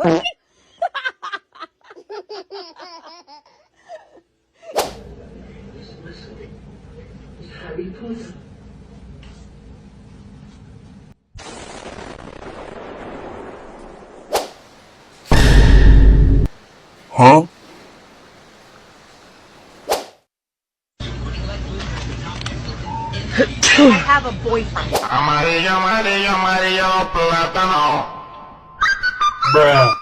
Huh? I have a boyfriend. Amarillo, amarillo, amarillo, plátano. Bruh.